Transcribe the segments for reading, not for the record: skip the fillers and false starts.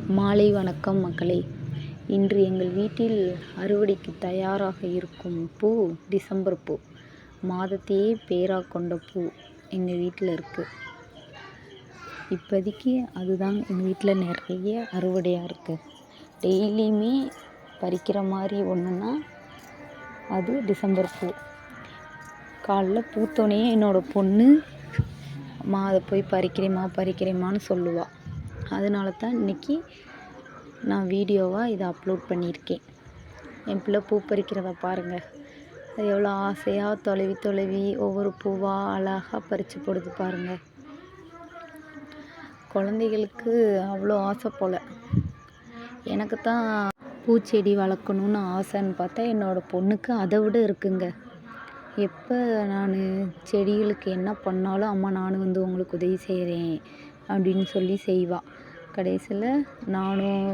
மாலை வணக்கம் மக்களே. இன்று எங்கள் வீட்டில் அறுவடைக்கு தயாராக இருக்கும் பூ டிசம்பர் பூ. மாதத்தையே பேராக கொண்ட பூ எங்கள் வீட்டில் இருக்குது. இப்போதைக்கு அதுதான் எங்கள் வீட்டில் நிறைய அறுவடையாக இருக்குது. டெய்லியுமே பறிக்கிற மாதிரி ஒன்றுன்னா அது டிசம்பர் பூ. காலைல பூத்தோனையே என்னோடய பொண்ணு அம்மா அதை போய் பறிக்கிறேம்மான்னு சொல்லுவாள். அதனால தான் இன்றைக்கி நான் வீடியோவாக இதை அப்லோட் பண்ணியிருக்கேன். என் பிள்ளை பூ பறிக்கிறத பாருங்கள். அது எவ்வளோ ஆசையாக தொலைவி ஒவ்வொரு பூவாக அழகாக பறித்து போடுது பாருங்கள். குழந்தைகளுக்கு அவ்வளோ ஆசை போல். எனக்கு தான் பூச்செடி வளர்க்கணுன்னு ஆசைன்னு பார்த்தா என்னோடய பொண்ணுக்கு அதை விட இருக்குங்க. எப்போ நான் செடிகளுக்கு என்ன பண்ணாலும் அம்மா நானும் உங்களுக்கு உதவி செய்கிறேன் அப்படின்னு சொல்லி செய்வாள். கடைசியில் நானும்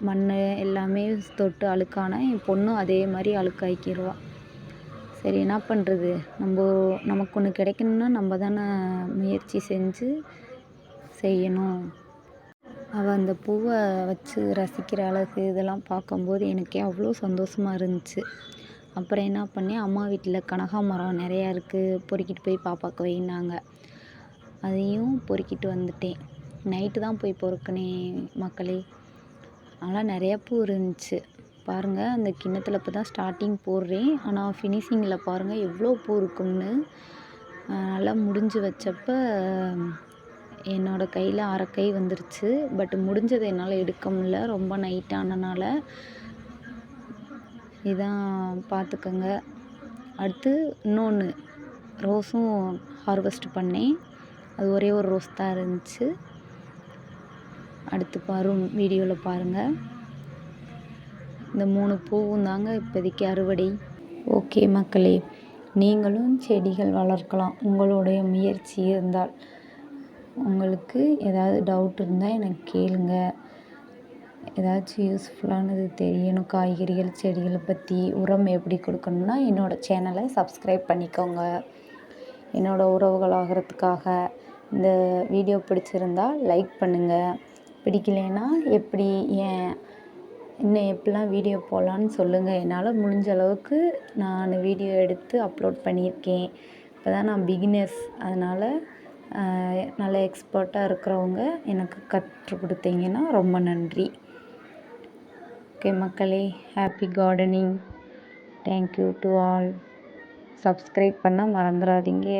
மண் எல்லாமே தொட்டு அழுக்கானா என் பொண்ணும் அதே மாதிரி அழுக்காக்கிடுவாள். சரி என்ன பண்ணுறது, நமக்கு ஒன்று கிடைக்கணுன்னா நம்ம தானே முயற்சி செஞ்சு செய்யணும். அவள் அந்த பூவை வச்சு ரசிக்கிற அழகு இதெல்லாம் பார்க்கும்போது எனக்கே அவ்வளோ சந்தோஷமாக இருந்துச்சு. அப்புறம் என்ன பண்ணேன், அம்மா வீட்டில் கனகாமரம் நிறையா இருக்குது, பொறுக்கிட்டு போய் பாப்பாவுக்கு வைனாங்க. அதையும் பொறுக்கிட்டு வந்துட்டேன். நைட்டு தான் போய் பொறுக்கினேன் மக்களே. ஆனால் நிறையா பூ இருந்துச்சு பாருங்கள். அந்த கிண்ணத்தில் இப்போ தான் ஸ்டார்டிங் போடுறேன். ஆனால் ஃபினிஷிங்கில் பாருங்கள் எவ்வளோ பூ இருக்கும்னு. நல்லா முடிஞ்சு வச்சப்போ என்னோடய கையில் அரை கை வந்துருச்சு. பட் முடிஞ்சதை என்னால் எடுக்க முடியல, ரொம்ப நைட்டானனால. இதான் பார்த்துக்கங்க. அடுத்து இன்னொன்று ரோஸும் ஹார்வெஸ்ட் பண்ணேன். அது ஒரே ஒரு ரோஸ் தான் இருந்துச்சு. அடுத்து வரும் வீடியோவில் பாருங்கள். இந்த 3 பூவும் தாங்க இப்போதைக்கு அறுவடை. ஓகே மக்களே, நீங்களும் செடிகள் வளர்க்கலாம் உங்களுடைய முயற்சி இருந்தால். உங்களுக்கு ஏதாவது டவுட் இருந்தால் எனக்கு கேளுங்க. ஏதாச்சும் யூஸ்ஃபுல்லானது தெரியணும், காய்கறிகள் செடிகளை பற்றி, உரம் எப்படி கொடுக்கணுன்னா என்னோடய சேனலை சப்ஸ்கிரைப் பண்ணிக்கோங்க. என்னோடய உறவுகள் ஆகிறதுக்காக. இந்த வீடியோ பிடிச்சிருந்தால் லைக் பண்ணுங்கள். பிடிக்கலைன்னா இன்னும் எப்படிலாம் வீடியோ போடலான்னு சொல்லுங்கள். என்னால் முடிஞ்ச அளவுக்கு நான் வீடியோ எடுத்து அப்லோட் பண்ணியிருக்கேன். இப்போ தான் நான் பிகினர்ஸ், அதனால் நல்ல எக்ஸ்பர்ட்டாக இருக்கிறவங்க எனக்கு கற்றுக் கொடுத்தீங்கன்னா ரொம்ப நன்றி. ஓகே மக்களே, happy gardening. Thank you to all. Subscribe பண்ண மறந்துடாதீங்க.